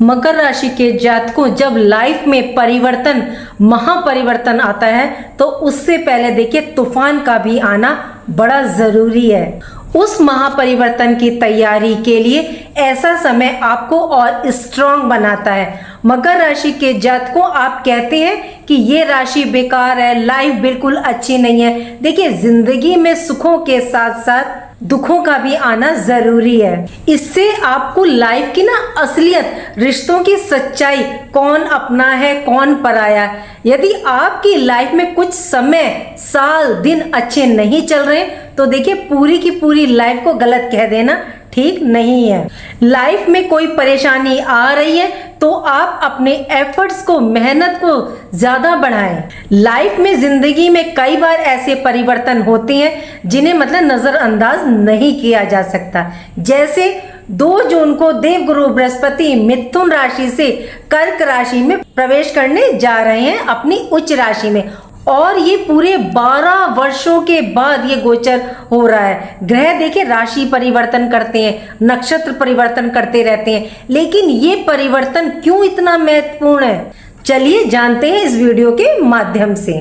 मकर राशि के जातकों, जब लाइफ में परिवर्तन, महापरिवर्तन आता है तो उससे पहले देखिए तूफान का भी आना बड़ा जरूरी है। उस महापरिवर्तन की तैयारी के लिए ऐसा समय आपको और स्ट्रांग बनाता है। मकर राशि के जातकों, आप कहते हैं कि ये राशि बेकार है, लाइफ बिल्कुल अच्छी नहीं है। देखिए, जिंदगी में सुखों के साथ साथ दुखों का भी आना जरूरी है। इससे आपको लाइफ की ना असलियत, रिश्तों की सच्चाई, कौन अपना है कौन पराया। यदि आपकी लाइफ में कुछ समय, साल, दिन अच्छे नहीं चल रहे तो देखिए पूरी की पूरी लाइफ को गलत कह देना ठीक नहीं है। लाइफ में कोई परेशानी आ रही है तो आप अपने एफर्ट्स को, मेहनत को ज्यादा बढ़ाएं। लाइफ में, जिंदगी में कई बार ऐसे परिवर्तन होते हैं जिन्हें नजरअंदाज नहीं किया जा सकता। जैसे 2 जून को देवगुरु बृहस्पति मिथुन राशि से कर्क राशि में प्रवेश करने जा रहे हैं, अपनी उच्च राशि में, और ये पूरे 12 वर्षों के बाद ये गोचर हो रहा है। ग्रह देखिए राशि परिवर्तन करते हैं, नक्षत्र परिवर्तन करते रहते हैं, लेकिन ये परिवर्तन क्यों इतना महत्वपूर्ण है, चलिए जानते हैं इस वीडियो के माध्यम से।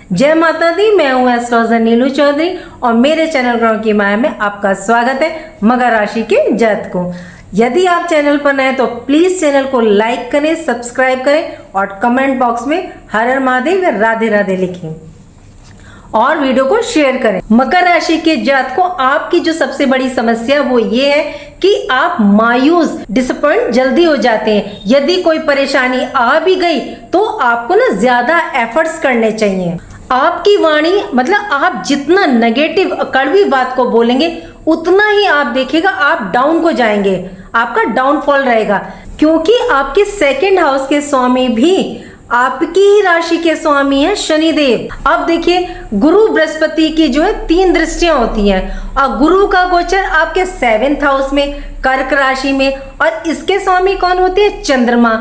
जय माता दी, मैं हूं एस्ट्रोलॉजर नीलू चौधरी और मेरे चैनल ग्रहों की माया में आपका स्वागत है। मकर राशि के जातकों, यदि आप चैनल पर नए तो प्लीज चैनल को लाइक करें, सब्सक्राइब करें और कमेंट बॉक्स में हर हर महादेव या राधे राधे लिखें और वीडियो को शेयर करें। मकर राशि के जातकों, आपकी जो सबसे बड़ी समस्या वो ये है कि आप मायूस, डिसअपॉइंट जल्दी हो जाते हैं। यदि कोई परेशानी आ भी गई तो आपको ना ज्यादा एफर्ट्स करने चाहिए। आपकी वाणी, आप जितना नेगेटिव, कड़वी बात को बोलेंगे उतना ही आप देखिएगा आप डाउन को जाएंगे, आपका डाउनफॉल रहेगा, क्योंकि आपके सेकंड हाउस के स्वामी भी आपकी ही राशि के स्वामी है शनिदेव। अब देखिए, गुरु बृहस्पति की जो है 3 दृष्टियां होती हैं और गुरु का गोचर आपके 7th हाउस में, कर्क राशि में, और इसके स्वामी कौन होते हैं? चंद्रमा।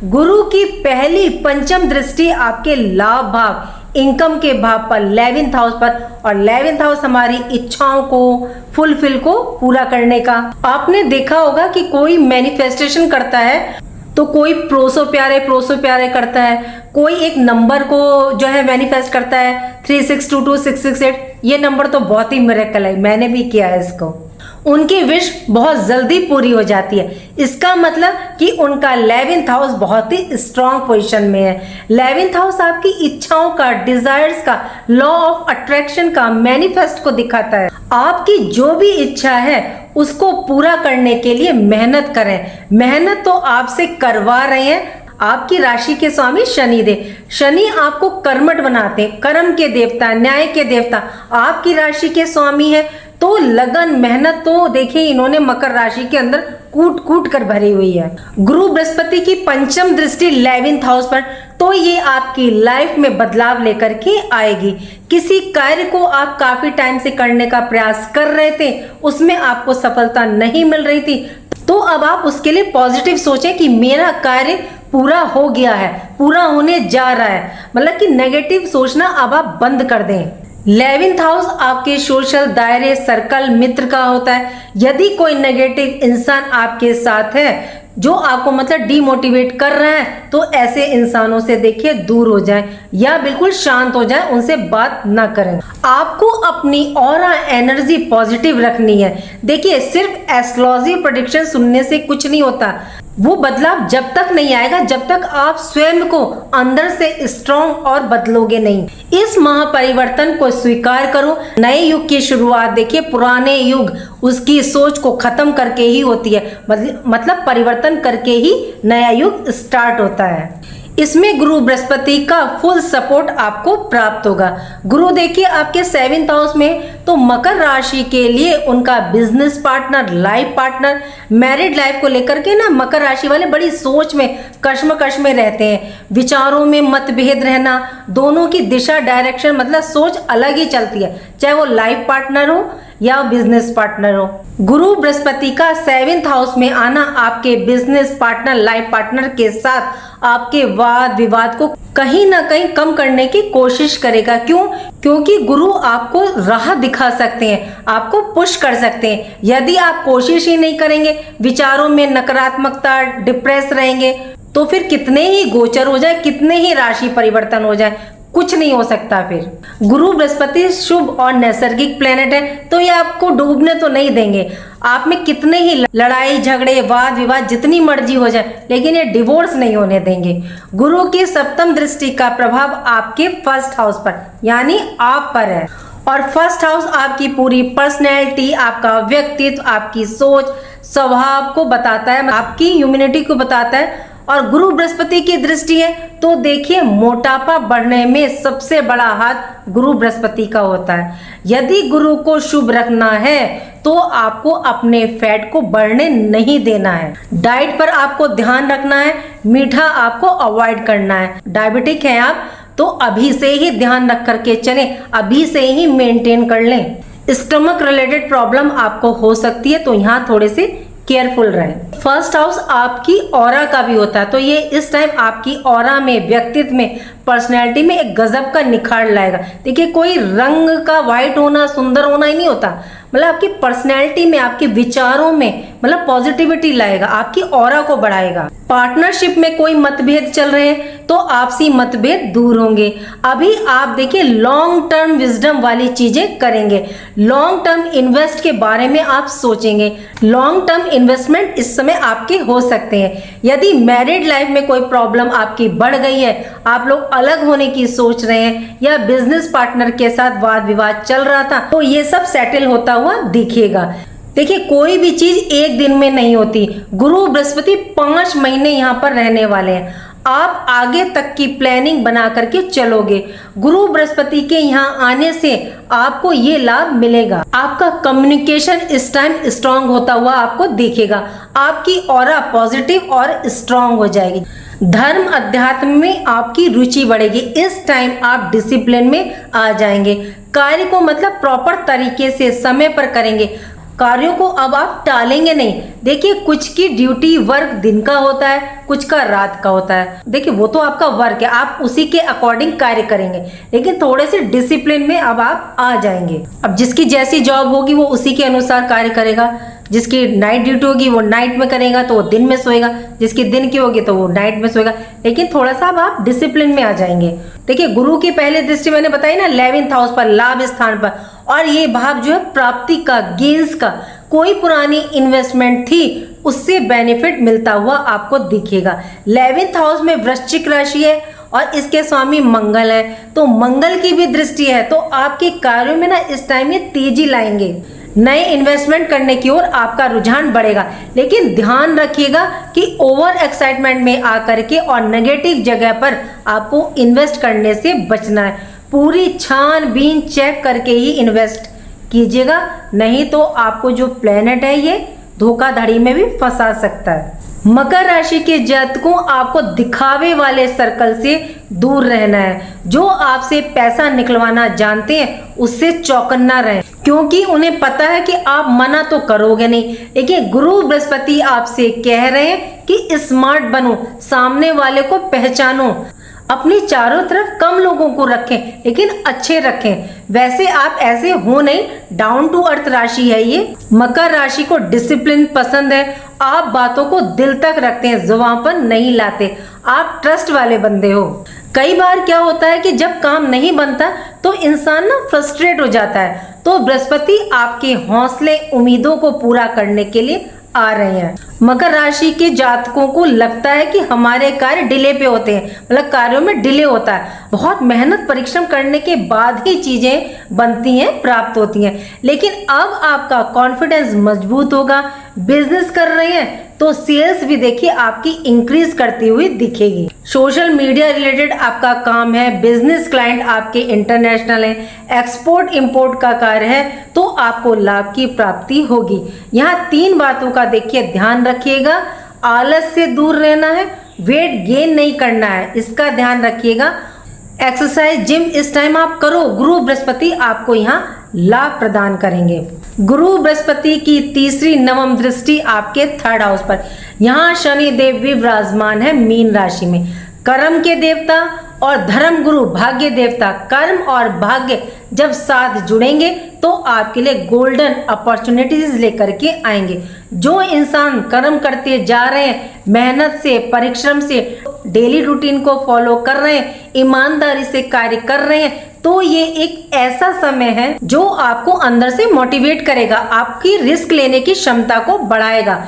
गुरु की पहली पंचम दृष्टि आपके लाभ भाव, इनकम के भाव पर, 11th हाउस पर, और 11th हाउस हमारी इच्छाओं को फुलफिल को पूरा करने का। आपने देखा होगा कि कोई मैनिफेस्टेशन करता है तो कोई प्रोसो प्यारे करता है, कोई एक नंबर को जो है मैनिफेस्ट करता है 3622 668। ये नंबर तो बहुत ही मिरेकल है, मैंने भी किया है इसको। उनकी विश बहुत जल्दी पूरी हो जाती है। इसका मतलब कि उनका 11th हाउस बहुत ही स्ट्रांग पोजीशन में है। 11th हाउस आपकी इच्छाओं का, डिजायर्स का, लॉ ऑफ अट्रैक्शन का, मैनिफेस्ट को दिखाता है। आपकी जो भी इच्छा है उसको पूरा करने के लिए मेहनत करें। मेहनत तो आपसे करवा रहे हैं आपकी राशि के स्वामी शनिदेव। शनि आपको कर्मठ बनाते हैं, कर्म के देवता, न्याय के देवता आपकी राशि के स्वामी है। तो लगन, मेहनत तो देखिए इन्होंने मकर राशि के अंदर कूट कूट कर भरी हुई है। गुरु बृहस्पति की पंचम दृष्टि 11th हाउस पर, तो ये आपकी लाइफ में बदलाव लेकर के आएगी। किसी कार्य को आप काफी टाइम से करने का प्रयास कर रहे थे, उसमें आपको सफलता नहीं मिल रही थी, तो अब आप उसके लिए पॉजिटिव सोचें कि मेरा कार्य पूरा हो गया है, पूरा होने जा रहा है। कि नेगेटिव सोचना अब आप बंद कर दें। 11th हाउस आपके सोशल दायरे, सर्कल, मित्र का होता है। यदि कोई नेगेटिव इंसान आपके साथ है जो आपको डिमोटिवेट कर रहा है, तो ऐसे इंसानों से देखिए दूर हो जाएं या बिल्कुल शांत हो जाएं, उनसे बात ना करें। आपको अपनी ऑरा, एनर्जी पॉजिटिव रखनी है। देखिए, सिर्फ एस्ट्रोलॉजी प्रेडिक्शन सुनने से कुछ नहीं होता। वो बदलाव जब तक नहीं आएगा जब तक आप स्वयं को अंदर से स्ट्रॉन्ग और बदलोगे नहीं। इस महापरिवर्तन को स्वीकार करो। नए युग की शुरुआत देखिए पुराने युग, उसकी सोच को खत्म करके ही होती है। परिवर्तन करके ही नया युग स्टार्ट होता है। इसमें गुरु बृहस्पति का फुल सपोर्ट आपको प्राप्त होगा। गुरु देखिए आपके 7th हाउस में, तो मकर राशि के लिए उनका business partner, life partner, married life को लेकर के ना मकर राशि वाले बड़ी सोच में, कश्मकश में रहते हैं। विचारों में मतभेद रहना, दोनों की दिशा, डायरेक्शन, सोच अलग ही चलती है। चाहे वो लाइफ पार्टनर हो या बिजनेस पार्टनर हो। गुरु बृहस्पति का 7th हाउस में आना आपके बिजनेस पार्टनर, लाइफ पार्टनर के साथ आपके वाद विवाद को कहीं ना कहीं कम करने की कोशिश करेगा। क्यों? क्योंकि गुरु आपको राह दिखा सकते हैं, आपको पुश कर सकते हैं। यदि आप कोशिश ही नहीं करेंगे, विचारों में नकारात्मकता, डिप्रेस रहेंगे, तो फिर कितने ही गोचर हो जाए, कितने ही राशि परिवर्तन हो जाए, कुछ नहीं हो सकता। फिर गुरु बृहस्पति शुभ और नैसर्गिक प्लेनेट है, तो ये आपको डूबने तो नहीं देंगे। आप में कितने ही लड़ाई झगड़े, वाद विवाद जितनी मर्जी हो जाए, लेकिन ये डिवोर्स नहीं होने देंगे। गुरु की 7th दृष्टि का प्रभाव आपके 1st हाउस पर यानी आप पर है, और 1st हाउस आपकी पूरी पर्सनैलिटी, आपका व्यक्तित्व, आपकी सोच, स्वभाव को बताता है, आपकी ह्यूमैनिटी को बताता है। और गुरु बृहस्पति की दृष्टि है तो देखिए, मोटापा बढ़ने में सबसे बड़ा हाथ गुरु बृहस्पति का होता है। यदि गुरु को शुभ रखना है तो आपको अपने फैट को बढ़ने नहीं देना है। डाइट पर आपको ध्यान रखना है, मीठा आपको अवॉइड करना है। डायबिटिक हैं आप तो अभी से ही ध्यान रख करके चलें, अभी से ही मेंटेन कर लें। स्टमक रिलेटेड प्रॉब्लम आपको हो सकती है, तो यहाँ थोड़े से केयरफुल रहें। 1st हाउस आपकी ऑरा का भी होता है, तो ये इस टाइम आपकी ऑरा में, व्यक्तित्व में, पर्सनैलिटी में एक गजब का निखार लाएगा। देखिए, कोई रंग का व्हाइट होना, सुंदर होना ही नहीं होता, मतलब आपकी पर्सनैलिटी में, आपके विचारों में मतलब पॉजिटिविटी लाएगा, आपकी ऑरा को बढ़ाएगा। पार्टनरशिप में कोई मतभेद चल रहे हैं तो आपसी मतभेद दूर होंगे। अभी आप देखिए, लॉन्ग टर्म विजडम वाली चीजें करेंगे, लॉन्ग टर्म इन्वेस्ट के बारे में आप सोचेंगे। लॉन्ग टर्म इन्वेस्टमेंट इस समय आपके हो सकते हैं। यदि मैरिड लाइफ में कोई प्रॉब्लम आपकी बढ़ गई है, आप लोग अलग होने की सोच रहे हैं, या बिजनेस पार्टनर के साथ वाद विवाद चल रहा था, तो ये सब सेटल होता हुआ दिखेगा। देखिए, कोई भी चीज एक दिन में नहीं होती। गुरु बृहस्पति 5 महीने यहाँ पर रहने वाले हैं। आप आगे तक की प्लानिंग बना करके चलोगे। गुरु बृहस्पति के यहाँ आने से आपको ये लाभ मिलेगा। आपका कम्युनिकेशन इस टाइम स्ट्रांग होता हुआ आपको दिखेगा। आपकी ऑरा पॉजिटिव और स्ट्रांग हो जाएगी। धर्म अध्यात्म में आपकी रुचि बढ़ेगी। इस टाइम आप डिसिप्लिन में आ जाएंगे। कार्य को मतलब प्रॉपर तरीके से समय पर करेंगे। कार्यों को अब आप टालेंगे नहीं। देखिए, कुछ की ड्यूटी वर्क दिन का होता है, कुछ का रात का होता है। देखिए, वो तो आपका वर्क है, आप उसी के अकॉर्डिंग कार्य करेंगे, लेकिन थोड़े से डिसिप्लिन में अब आप आ जाएंगे। अब जिसकी जैसी जॉब होगी वो उसी के अनुसार कार्य करेगा। जिसकी नाइट ड्यूटी होगी वो नाइट में करेगा तो वो दिन में सोएगा, जिसकी दिन की होगी तो वो नाइट में सोएगा, लेकिन थोड़ा सा अब आप डिसिप्लिन में आ जाएंगे। देखिए, गुरु की पहले दृष्टि मैंने बताई ना, 11th हाउस पर, लाभ स्थान पर, और ये भाव जो है प्राप्ति का, गेन्स का। कोई पुरानी इन्वेस्टमेंट थी उससे बेनिफिट मिलता हुआ आपको दिखेगा। 11th हाउस में वृश्चिक राशि है और इसके स्वामी मंगल है, तो मंगल की भी दृष्टि है, तो आपके कार्यों में ना इस टाइम ये तेजी लाएंगे। नए इन्वेस्टमेंट करने की ओर आपका रुझान बढ़ेगा, लेकिन ध्यान रखिएगा कि ओवर एक्साइटमेंट में आकर के और नेगेटिव जगह पर आपको इन्वेस्ट करने से बचना है। पूरी छानबीन चेक करके ही इन्वेस्ट कीजिएगा, नहीं तो आपको जो प्लेनेट है ये धोखाधड़ी में भी फंसा सकता है। मकर राशि के जातकों, आपको दिखावे वाले सर्कल से दूर रहना है। जो आपसे पैसा निकलवाना जानते हैं उससे चौकन्ना रहें, क्योंकि उन्हें पता है कि आप मना तो करोगे नहीं। लेकिन गुरु बृहस्पति आपसे कह रहे हैं कि स्मार्ट बनो, सामने वाले को पहचानो, अपनी चारों तरफ कम लोगों को रखें लेकिन अच्छे रखें। वैसे आप ऐसे हो नहीं, डाउन टू अर्थ राशि है ये। मकर राशि को डिसिप्लिन पसंद है, आप बातों को दिल तक रखते हैं, जुबान पर नहीं लाते, आप ट्रस्ट वाले बंदे हो। कई बार क्या होता है कि जब काम नहीं बनता तो इंसान ना फ्रस्ट्रेट हो जाता है, तो बृहस्पति आपके हौसले, उम्मीदों को पूरा करने के लिए आ रहे हैं। मकर राशि के जातकों को लगता है कि हमारे कार्य डिले पे होते हैं, मतलब कार्यों में डिले होता है। बहुत मेहनत परिश्रम करने के बाद ही चीजें बनती हैं, प्राप्त होती हैं। लेकिन अब आपका कॉन्फिडेंस मजबूत होगा। बिजनेस कर रहे हैं तो सेल्स भी देखिए आपकी इंक्रीज करती हुई दिखेगी। सोशल मीडिया रिलेटेड आपका काम है, बिजनेस क्लाइंट आपके इंटरनेशनल है, एक्सपोर्ट इंपोर्ट का कार्य है, तो आपको लाभ की प्राप्ति होगी। यहाँ 3 बातों का देखिए ध्यान रखिएगा। आलस से दूर रहना है, वेट गेन नहीं करना है, इसका ध्यान रखिएगा। एक्सरसाइज, जिम इस टाइम आप करो, गुरु बृहस्पति आपको यहाँ लाभ प्रदान करेंगे। गुरु बृहस्पति की तीसरी नवम दृष्टि आपके 3rd हाउस पर, यहाँ शनि देव भी विराजमान है मीन राशि में। कर्म के देवता और धर्म गुरु भाग्य देवता, कर्म और भाग्य जब साथ जुड़ेंगे तो आपके लिए गोल्डन अपॉर्चुनिटीज लेकर के आएंगे। जो इंसान कर्म करते जा रहे हैं, मेहनत से, परिश्रम से, डेली रूटीन को फॉलो कर रहे हैं, ईमानदारी से कार्य कर रहे हैं, तो ये एक ऐसा समय है जो आपको अंदर से मोटिवेट करेगा, आपकी रिस्क लेने की क्षमता को बढ़ाएगा।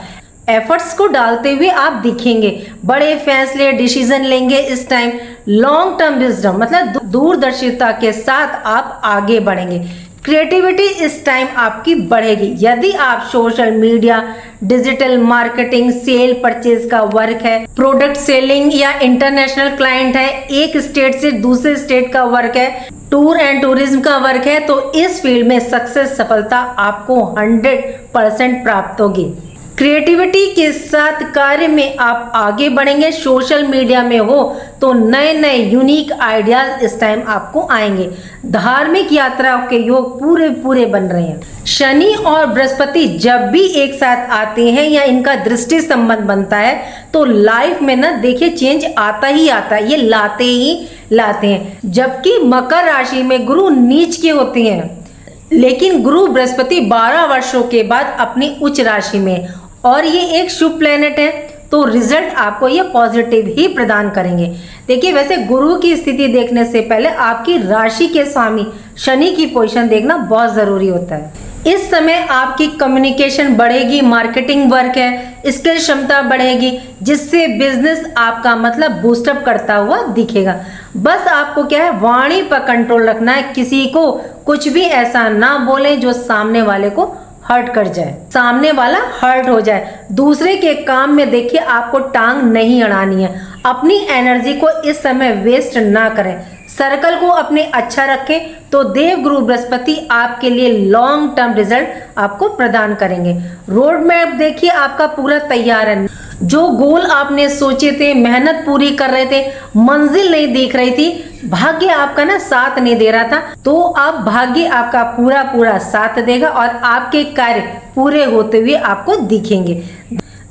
एफर्ट्स को डालते हुए आप दिखेंगे, बड़े फैसले डिसीजन लेंगे इस टाइम। लॉन्ग टर्म विजडम मतलब दूरदर्शिता के साथ आप आगे बढ़ेंगे। क्रिएटिविटी इस टाइम आपकी बढ़ेगी। यदि आप social media, digital marketing, cell purchase का वर्क है, प्रोडक्ट सेलिंग या इंटरनेशनल क्लाइंट है, एक स्टेट से दूसरे स्टेट का वर्क है, टूर एंड टूरिज्म का वर्क है, तो इस फील्ड में सक्सेस, सफलता आपको 100% प्राप्त होगी। क्रिएटिविटी के साथ कार्य में आप आगे बढ़ेंगे। सोशल मीडिया में हो तो नए नए यूनिक आइडियाज इस टाइम आपको आएंगे। धार्मिक यात्राओं के योग पूरे बन रहे हैं। शनि और बृहस्पति जब भी एक साथ आते हैं या इनका दृष्टि संबंध बनता है तो लाइफ में ना देखिए चेंज आता ही आता है, ये लाते ही लाते हैं। जबकि मकर राशि में गुरु नीच के होते हैं, लेकिन गुरु बृहस्पति 12 वर्षों के बाद अपनी उच्च राशि में, और ये एक शुभ प्लेनेट है तो रिजल्ट आपको ये पॉजिटिव ही प्रदान करेंगे। देखिए वैसे गुरु की स्थिति देखने से पहले आपकी राशि के स्वामी शनि की पोजीशन देखना बहुत जरूरी होता है। इस समय आपकी कम्युनिकेशन बढ़ेगी, मार्केटिंग वर्क है, स्किल क्षमता बढ़ेगी, जिससे बिजनेस आपका मतलब बूस्टअप करता हुआ दिखेगा। बस आपको क्या है, वाणी पर कंट्रोल रखना है, किसी को कुछ भी ऐसा ना बोले जो सामने वाले को हर्ट कर जाए, सामने वाला हर्ट हो जाए। दूसरे के काम में देखिए आपको टांग नहीं अड़ानी है। अपनी एनर्जी को इस समय वेस्ट ना करें, सर्कल को अपने अच्छा रखें तो देव गुरु बृहस्पति आपके लिए लॉन्ग टर्म रिजल्ट आपको प्रदान करेंगे। रोड मैप देखिए आपका पूरा तैयार है। जो गोल आपने सोचे थे, मेहनत पूरी कर रहे थे, मंजिल नहीं दिख रही थी, भाग्य आपका ना साथ नहीं दे रहा था, तो अब भाग्य आपका पूरा साथ देगा और आपके कार्य पूरे होते हुए आपको दिखेंगे।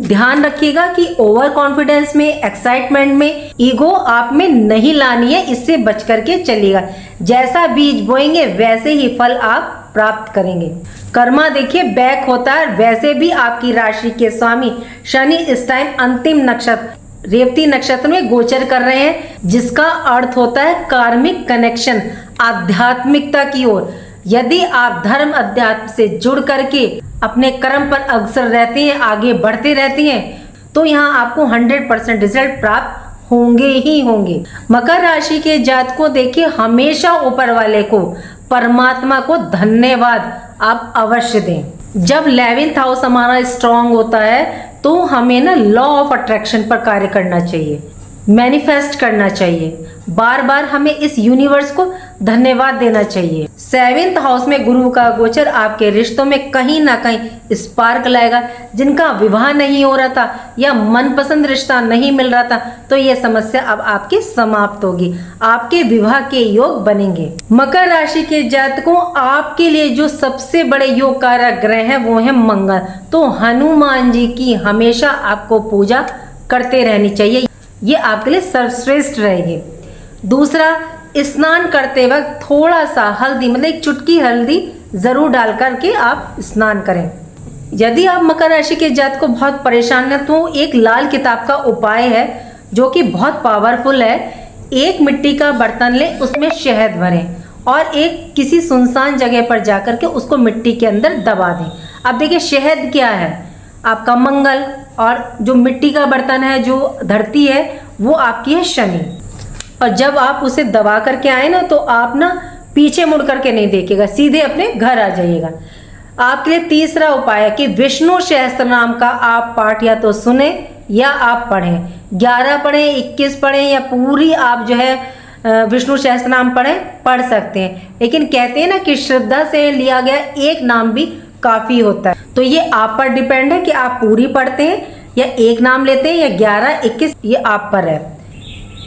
ध्यान रखिएगा कि ओवर कॉन्फिडेंस में, एक्साइटमेंट में, ईगो आप में नहीं लानी है, इससे बच करके चलिएगा। जैसा बीज बोएंगे वैसे ही फल आप प्राप्त करेंगे। कर्मा देखिए बैक होता है। वैसे भी आपकी राशि के स्वामी शनि इस टाइम अंतिम नक्षत्र रेवती नक्षत्र में गोचर कर रहे हैं, जिसका अर्थ होता है कार्मिक कनेक्शन, आध्यात्मिकता की ओर। यदि आप धर्म अध्यात्म से जुड़ करके अपने कर्म पर अग्रसर रहते हैं, आगे बढ़ते रहते हैं, तो यहाँ आपको 100% रिजल्ट प्राप्त होंगे ही होंगे। मकर राशि के जातकों देखिए हमेशा ऊपर वाले को, परमात्मा को धन्यवाद आप अवश्य दें। जब 11th हाउस हमारा स्ट्रांग होता है तो हमें ना लॉ ऑफ अट्रैक्शन पर कार्य करना चाहिए, मैनिफेस्ट करना चाहिए, बार बार हमें इस यूनिवर्स को धन्यवाद देना चाहिए। 7th हाउस में गुरु का गोचर आपके रिश्तों में कहीं ना कहीं स्पार्क लाएगा। जिनका विवाह नहीं हो रहा था या मनपसंद रिश्ता नहीं मिल रहा था, तो ये समस्या अब आपकी समाप्त होगी, आपके विवाह के योग बनेंगे। मकर राशि के जातकों आपके लिए जो सबसे बड़े योग कारक ग्रह है वो है मंगल, तो हनुमान जी की हमेशा आपको पूजा करते रहनी चाहिए, ये आपके लिए सर्वश्रेष्ठ रहेगी। दूसरा, स्नान करते वक्त थोड़ा सा हल्दी मतलब एक चुटकी हल्दी जरूर डाल करके आप स्नान करें। यदि आप मकर राशि के जात को बहुत परेशान है तो एक लाल किताब का उपाय है जो कि बहुत पावरफुल है। एक मिट्टी का बर्तन लें, उसमें शहद भरें और एक किसी सुनसान जगह पर जाकर के उसको मिट्टी के अंदर दबा दें। अब देखिए शहद क्या है, आपका मंगल, और जो मिट्टी का बर्तन है, जो धरती है, वो आपकी है शनि। और जब आप उसे दबा करके आए ना तो आप ना पीछे मुड़ करके नहीं देखिएगा, सीधे अपने घर आ जाइएगा। आपके लिए तीसरा उपाय है कि विष्णु सहस्त्र नाम का आप पाठ या तो सुने या आप पढ़ें। 11 पढ़ें, 21 पढ़ें या पूरी आप जो है विष्णु सहस्त्र नाम पढ़ सकते हैं। लेकिन कहते हैं ना कि श्रद्धा से लिया गया एक नाम भी काफी होता है, तो ये आप पर डिपेंड है कि आप पूरी पढ़ते हैं या एक नाम लेते हैं या 11, 21, ये आप पर है।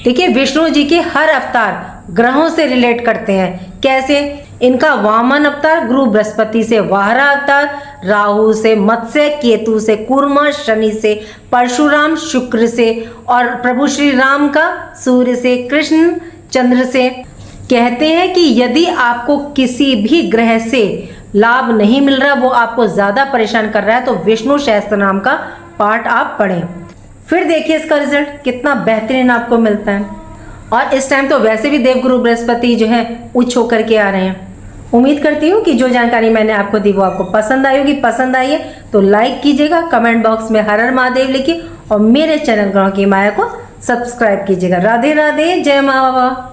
देखिए विष्णु जी के हर अवतार ग्रहों से रिलेट करते हैं। कैसे इनका वामन अवतार गुरु बृहस्पति से वाहरा अवतार, राहु से मत्स्य, केतु से कूर्मा, शनि से परशुराम, शुक्र से और प्रभु श्री राम का सूर्य से, कृष्ण, चंद्र से। कहते हैं कि यदि आपको किसी भी ग्रह से लाभ नहीं मिल रहा, वो आपको ज्यादा परेशान कर रहा है, तो विष्णु सहस्त्र नाम का पाठ आप पढ़ें। फिर देखिए इसका रिजल्ट कितना बेहतरीन आपको मिलता है। और इस टाइम तो वैसे भी देवगुरु बृहस्पति जो है उच्च होकर के आ रहे हैं। उम्मीद करती हूँ कि जो जानकारी मैंने आपको दी वो आपको पसंद आई होगी। पसंद आई है तो लाइक कीजिएगा, कमेंट बॉक्स में हर हर महादेव लिखिए और मेरे चैनल ग्रहों की माया को सब्सक्राइब कीजिएगा। राधे राधे, जय माँ बाबा।